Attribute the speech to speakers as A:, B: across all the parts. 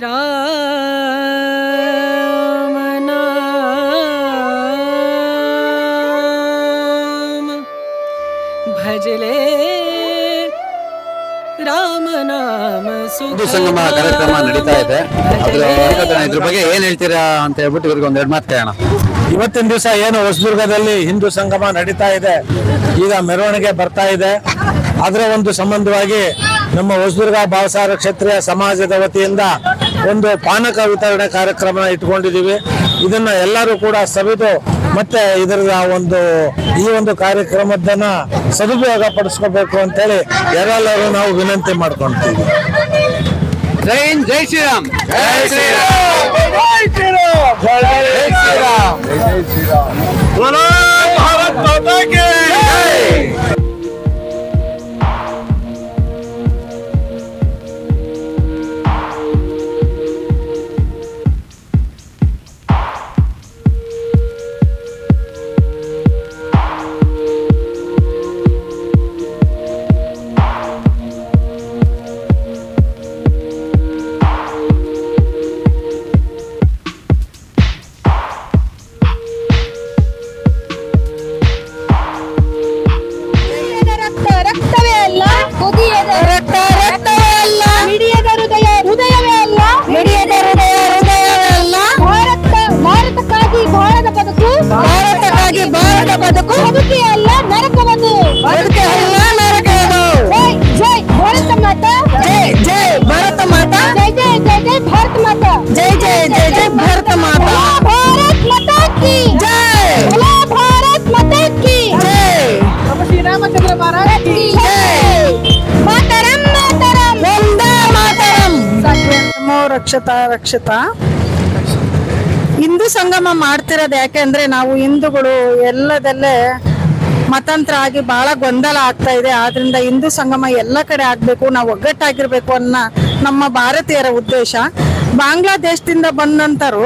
A: ರಾಮ ನಾಮ ಭಜಲೆ ರಾಮ ನಾಮ
B: ಹಿಂದೂ ಸಂಗಮ ಕಾರ್ಯಕ್ರಮ ನಡೀತಾ ಇದೆ. ಇದ್ರ ಬಗ್ಗೆ ಏನ್ ಹೇಳ್ತೀರಾ ಅಂತ ಹೇಳ್ಬಿಟ್ಟು ಇವ್ರಿಗೆ ಒಂದೆರಡು ಮಾತು ಕೇಳೋಣ.
C: ಇವತ್ತಿನ ದಿವಸ ಏನು ಹೊಸದುರ್ಗದಲ್ಲಿ ಹಿಂದೂ ಸಂಗಮ ನಡೀತಾ ಇದೆ, ಈಗ ಮೆರವಣಿಗೆ ಬರ್ತಾ ಇದೆ. ಅದರ ಒಂದು ಸಂಬಂಧವಾಗಿ ನಮ್ಮ ಹೊಸದುರ್ಗ ಭಾವಸಾರ ಕ್ಷತ್ರಿಯ ಸಮಾಜದ ವತಿಯಿಂದ ಒಂದು ಪಾನಕ ವಿತರಣೆ ಕಾರ್ಯಕ್ರಮ ಇಟ್ಕೊಂಡಿದ್ದೀವಿ. ಇದನ್ನ ಎಲ್ಲರೂ ಕೂಡ ಸವಿದು ಮತ್ತೆ ಇದರ ಈ ಒಂದು ಕಾರ್ಯಕ್ರಮದನ್ನ ಸದುಪಯೋಗ ಪಡಿಸ್ಕೋಬೇಕು ಅಂತೇಳಿ ಎಲ್ಲರೂ ನಾವು ವಿನಂತಿ ಮಾಡ್ಕೊಳ್ತೀವಿ.
B: ಜೈ ಹಿಂದ್, ಜೈ ಶ್ರೀರಾಮ್.
C: ಜೈ ಶ್ರೀರಾಮ್, ಜೈ ಶ್ರೀರಾಮ್, ಜೈ ಶ್ರೀರಾಮ್, ಜೈ ಶ್ರೀರಾಮ್. बोलो भारत माता की जय.
D: ಭಾರತಕ್ಕಾಗಿ ಭಾರತ ಬದುಕು ಬದುಕಿ ಅಲ್ಲ ನರಕವನ್ನು ಬದುಕಿ ಅಲ್ಲ ನರಕವನ್ನು. ಜೈ ಭಾರತ ಮಾತಾ, ಜೈ ಜೈ ಭಾರತ ಮಾತಾ, ಜೈ ಜೈ ಜೈ ಜೈ ಭಾರತ ಮಾತಾ, ಜೈ ಜೈ ಜೈ ಜೈ ಭಾರತ ಮಾತಾ. ಭಾರತ್ ಮಾತಾ ಕಿ ಜೈ, ಭಾರತ್ ಮಾತಾ ಕಿ ಜೈ. ಶ್ರೀ ರಾಮಚಂದ್ರ ಮಹಾರಾಜ್ ಕಿ ಜೈ. ಮಾತರಂ ಮಾತರಂ ವಂದೇ ಮಾತರಂ.
E: ನಮೋ ರಕ್ಷತಾ ರಕ್ಷತಾ. ಹಿಂದೂ ಸಂಗಮ ಮಾಡ್ತಿರೋದು ಯಾಕೆ ಅಂದ್ರೆ ನಾವು ಹಿಂದೂಗಳು ಎಲ್ಲದಲ್ಲೇ ಮತಾಂತರ ಆಗಿ ಬಹಳ ಗೊಂದಲ ಆಗ್ತಾ ಇದೆ. ಆದ್ರಿಂದ ಹಿಂದೂ ಸಂಗಮ ಎಲ್ಲ ಕಡೆ ಆಗ್ಬೇಕು, ನಾವು ಒಗ್ಗಟ್ಟಾಗಿರ್ಬೇಕು ಅನ್ನೋ ನಮ್ಮ ಭಾರತೀಯರ ಉದ್ದೇಶ. ಬಾಂಗ್ಲಾದೇಶದಿಂದ ಬಂದಂತರು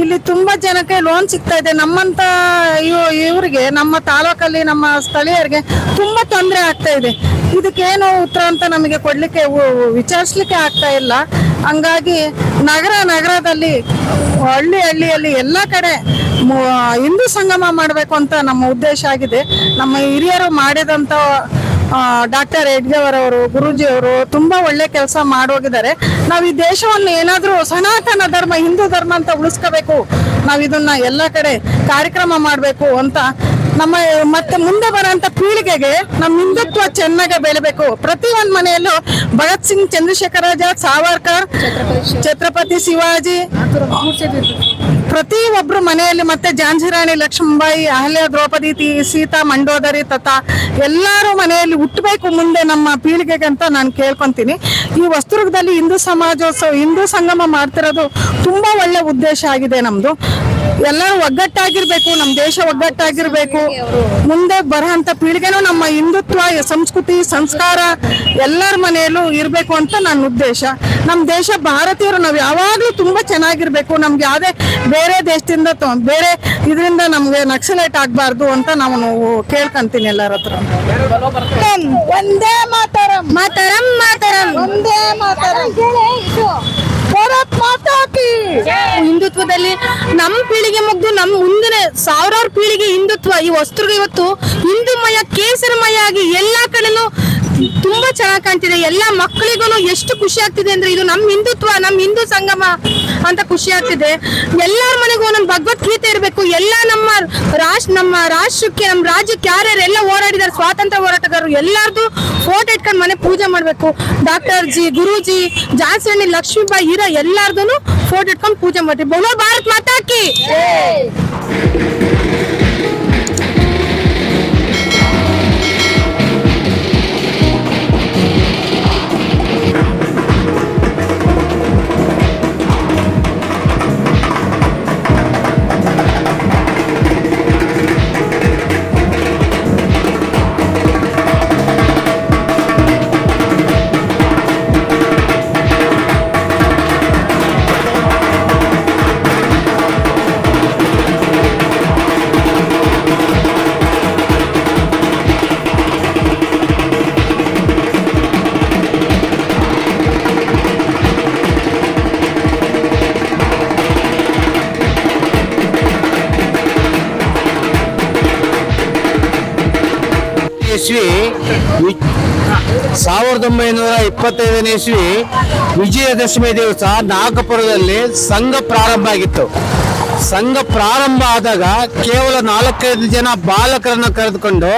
E: ಇಲ್ಲಿ ತುಂಬಾ ಜನಕ್ಕೆ ಲೋನ್ ಸಿಗ್ತಾ ಇದೆ. ನಮ್ಮಂತ ಇವ್ರಿಗೆ ನಮ್ಮ ತಾಲೂಕಲ್ಲಿ ನಮ್ಮ ಸ್ಥಳೀಯರಿಗೆ ತುಂಬಾ ತೊಂದರೆ ಆಗ್ತಾ ಇದೆ. ಇದಕ್ಕೇನು ಉತ್ತರ ಅಂತ ನಮಗೆ ಕೊಡ್ಲಿಕ್ಕೆ ವಿಚಾರಿಸ್ಲಿಕ್ಕೆ ಆಗ್ತಾ ಇಲ್ಲ. ಹಂಗಾಗಿ ನಗರದಲ್ಲಿ ಹಳ್ಳಿಯಲ್ಲಿ ಎಲ್ಲ ಕಡೆ ಹಿಂದೂ ಸಂಗಮ ಮಾಡಬೇಕು ಅಂತ ನಮ್ಮ ಉದ್ದೇಶ ಆಗಿದೆ. ನಮ್ಮ ಹಿರಿಯರು ಮಾಡಿದಂತ ಡಾಕ್ಟರ್ ಯಡ್ಗೆವರ್ ಅವರು, ಗುರೂಜಿ ಅವರು ತುಂಬಾ ಒಳ್ಳೆ ಕೆಲಸ ಮಾಡೋಗಿದ್ದಾರೆ. ನಾವು ಈ ದೇಶವನ್ನು ಏನಾದ್ರೂ ಸನಾತನ ಧರ್ಮ, ಹಿಂದೂ ಧರ್ಮ ಅಂತ ಉಳಿಸ್ಕೋಬೇಕು. ನಾವು ಇದನ್ನ ಎಲ್ಲ ಕಡೆ ಕಾರ್ಯಕ್ರಮ ಮಾಡಬೇಕು ಅಂತ ನಮ್ಮ ಮತ್ತೆ ಮುಂದೆ ಬರೋಂಥ ಪೀಳಿಗೆಗೆ ನಮ್ಮ ಹಿಂದುತ್ವ ಚೆನ್ನಾಗಿ ಬೆಳಿಬೇಕು. ಪ್ರತಿ ಒಂದು ಮನೆಯಲ್ಲೂ ಭಗತ್ ಸಿಂಗ್, ಚಂದ್ರಶೇಖರ್ ಆಜಾದ್, ಸಾವರ್ಕರ್, ಛತ್ರಪತಿ ಶಿವಾಜಿ, ಪ್ರತಿ ಒಬ್ರು ಮನೆಯಲ್ಲಿ ಮತ್ತೆ ಝಾನ್ಸಿ ರಾಣಿ ಲಕ್ಷ್ಮೀಬಾಯಿ, ಅಹಲ್ಯ, ದ್ರೌಪದಿ, ಸೀತಾ, ಮಂಡೋದರಿ ತಥಾ ಎಲ್ಲರೂ ಮನೆಯಲ್ಲಿ ಹುಟ್ಟಬೇಕು ಮುಂದೆ ನಮ್ಮ ಪೀಳಿಗೆಗೆ ಅಂತ ನಾನು ಕೇಳ್ಕೊಂತೀನಿ. ಈ ಹೊಸದುರ್ಗದಲ್ಲಿ ಹಿಂದೂ ಸಮಾಜೋತ್ಸವ, ಹಿಂದೂ ಸಂಗಮ ಮಾಡ್ತಿರೋದು ತುಂಬಾ ಒಳ್ಳೆ ಉದ್ದೇಶ ಆಗಿದೆ ನಮ್ದು. ಎಲ್ಲರೂ ಒಗ್ಗಟ್ಟಾಗಿರ್ಬೇಕು, ನಮ್ಮ ದೇಶ ಒಗ್ಗಟ್ಟಾಗಿರ್ಬೇಕು. ಮುಂದೆ ಬರೋಂಥ ಪೀಳಿಗೆನೂ ನಮ್ಮ ಹಿಂದುತ್ವ, ಸಂಸ್ಕೃತಿ, ಸಂಸ್ಕಾರ ಎಲ್ಲರ ಮನೆಯಲ್ಲೂ ಇರಬೇಕು ಅಂತ ನನ್ನ ಉದ್ದೇಶ. ನಮ್ಮ ದೇಶ ಭಾರತೀಯರು ನಾವು ಯಾವಾಗಲೂ ತುಂಬಾ ಚೆನ್ನಾಗಿರ್ಬೇಕು. ನಮ್ಗೆ ಯಾವುದೇ ಬೇರೆ ದೇಶದಿಂದ ಬೇರೆ ಇದರಿಂದ ನಮ್ಗೆ ನಕ್ಸಲೈಟ್ ಆಗ್ಬಾರ್ದು ಅಂತ ನಾವು ಕೇಳ್ಕೊಂತೀನಿ ಎಲ್ಲರ ಹತ್ರ.
D: ವಂದೇ ಮಾತರಂ, ಮಾತರಂ ಮಾತರಂ, ವಂದೇ ಮಾತರಂ. ಭಾರತ್ ಮಾತಾ ಕಿ.
F: ಹಿಂದುತ್ವದಲ್ಲಿ ನಮ್ಮ ಪೀಳಿಗೆ ಮುಗ್ದು ನಮ್ಮ ಮುಂದಿನ ಸಾವಿರಾರು ಪೀಳಿಗೆ ಹಿಂದುತ್ವ. ಈ ಹೊಸದುರ್ಗ ಇವತ್ತು ಹಿಂದೂಮಯ, ಕೇಸರಮಯ ಆಗಿ ಎಲ್ಲಾ ಕಡೆನೂ ತುಂಬಾ ಚೆನ್ನಾಗಿ ಕಾಣ್ತಿದೆ. ಎಲ್ಲಾ ಮಕ್ಕಳಿಗೂ ಎಷ್ಟು ಖುಷಿ ಆಗ್ತಿದೆ ಅಂದ್ರೆ ಇದು ನಮ್ಮ ಹಿಂದುತ್ವ, ನಮ್ಮ ಹಿಂದೂ ಸಂಗಮ ಅಂತ ಖುಷಿ ಆಗ್ತಿದೆ. ಎಲ್ಲಾರ ಮನೆಗೂ ಒಂದೊಂದು ಭಗವದ್ಗೀತೆ ಇರಬೇಕು. ಎಲ್ಲ ನಮ್ಮ ರಾಷ್ಟ್ರಕ್ಕೆ, ನಮ್ಮ ರಾಜ್ಯಕ್ಕೆ ಯಾರ್ಯಾರೆಲ್ಲ ಹೋರಾಡಿದಾರೆ, ಸ್ವಾತಂತ್ರ್ಯ ಹೋರಾಟಗಾರರು ಎಲ್ಲಾರ್ದು ಫೋಟೋ ಇಟ್ಕೊಂಡು ಮನೆ ಪೂಜೆ ಮಾಡ್ಬೇಕು. ಡಾಕ್ಟರ್ ಜಿ, ಗುರೂಜಿ, ಝಾನ್ಸಿ ರಾಣಿ ಲಕ್ಷ್ಮೀಬಾಯಿ ಇರೋ ಎಲ್ಲಾರ್ದು ಫೋಟೋ ಇಟ್ಕೊಂಡು ಪೂಜೆ ಮಾಡ್ತೀವಿ. ಬೋಲೋ ಭಾರತ್ ಮಾತಾ ಕಿ.
C: ಇಸ್ವಿ 1925 ಇಸ್ವಿ ವಿಜಯದಶಮಿ ದಿವಸ ನಾಗಪುರದಲ್ಲಿ ಸಂಘ ಪ್ರಾರಂಭ ಆಗಿತ್ತು. ಸಂಘ ಪ್ರಾರಂಭ ಆದಾಗ ಕೇವಲ 4-5 ಜನ ಬಾಲಕರನ್ನ ಕರೆದುಕೊಂಡು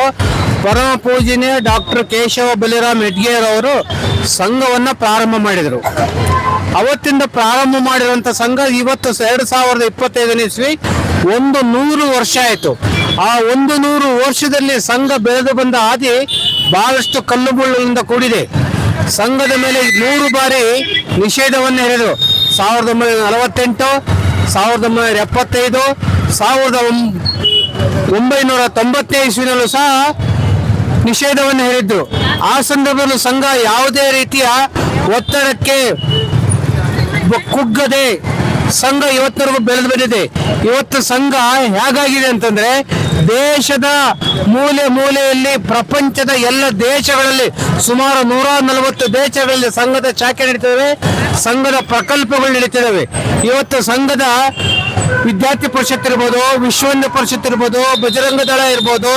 C: ಪರಮ ಪೂಜನೀಯ ಡಾಕ್ಟರ್ ಕೇಶವ ಬಲಿರಾಮ್ ಹೆಡ್ಗೇರ್ ಅವರು ಸಂಘವನ್ನ ಪ್ರಾರಂಭ ಮಾಡಿದರು. ಅವತ್ತಿಂದ ಪ್ರಾರಂಭ ಮಾಡಿರುವಂತ ಸಂಘ ಇವತ್ತು 2025 ಇಸ್ವಿ 100 ವರ್ಷ ಆಯಿತು. ಆ 100 ವರ್ಷದಲ್ಲಿ ಸಂಘ ಬೆಳೆದು ಬಂದ ಹಾದಿ ಬಹಳಷ್ಟು ಕಲ್ಲು ಮುಳ್ಳಿನಿಂದ ಕೂಡಿದೆ. ಸಂಘದ ಮೇಲೆ 3 ಬಾರಿ ನಿಷೇಧವನ್ನು ಹೇರಿದರು. 1948, 1975, 1990 ಇಸ್ವಿನಲ್ಲೂ ಸಹ ನಿಷೇಧವನ್ನು ಹೇರಿದ್ರು. ಆ ಸಂದರ್ಭದಲ್ಲೂ ಸಂಘ ಯಾವುದೇ ರೀತಿಯ ಒತ್ತಡಕ್ಕೆ ಕುಗ್ಗದೆ ಸಂಘ ಇವತ್ತರೆಗೂ ಬೆಳೆದು ಬಂದಿದೆ. ಇವತ್ತು ಸಂಘ ಹೇಗಾಗಿದೆ ಅಂತಂದ್ರೆ ದೇಶದ ಮೂಲೆ ಮೂಲೆಯಲ್ಲಿ, ಪ್ರಪಂಚದ ಎಲ್ಲ ದೇಶಗಳಲ್ಲಿ ಸುಮಾರು 140 ದೇಶಗಳಲ್ಲಿ ಸಂಘದ ಶಾಖೆ ನಡೀತಿದ್ದಾವೆ, ಸಂಘದ ಪ್ರಕಲ್ಪಗಳು ನಡೀತಿದ್ದಾವೆ. ಇವತ್ತು ಸಂಘದ ವಿದ್ಯಾರ್ಥಿ ಪರಿಷತ್ ಇರ್ಬೋದು, ವಿಶ್ವ ಹಿಂದೂ ಪರಿಷತ್ ಇರ್ಬೋದು, ಬಜರಂಗ ದಳ ಇರ್ಬೋದು,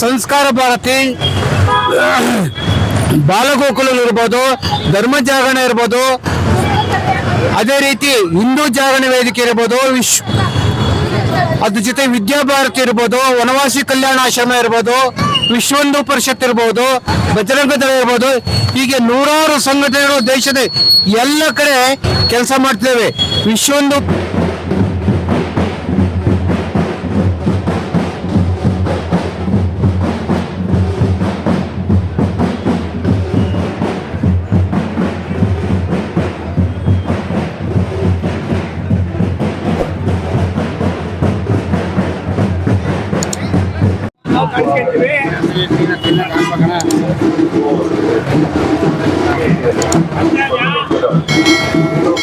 C: ಸಂಸ್ಕಾರ ಭಾರತಿ, ಬಾಲಗೋಕುಲ ಇರ್ಬೋದು, ಧರ್ಮ ಜಾಗರಣ ಇರ್ಬೋದು, ಅದೇ ರೀತಿ ಹಿಂದೂ ಜಾಗರಣ ವೇದಿಕೆ ಇರ್ಬೋದು, ಅದ್ರ ಜೊತೆ ವಿದ್ಯಾಭಾರತಿ ಇರ್ಬೋದು, ವನವಾಸಿ ಕಲ್ಯಾಣ ಆಶ್ರಮ ಇರ್ಬೋದು, ವಿಶ್ವ ಹಿಂದೂ ಪರಿಷತ್ ಇರ್ಬೋದು, ಬಜರಂಗ ದಳ ಇರ್ಬೋದು, ಹೀಗೆ 100 ಸಂಘಟನೆಗಳು ದೇಶದ ಎಲ್ಲ ಕಡೆ ಕೆಲಸ ಮಾಡ್ತಿದ್ದೇವೆ. ವಿಶ್ವ ಹಿಂದೂ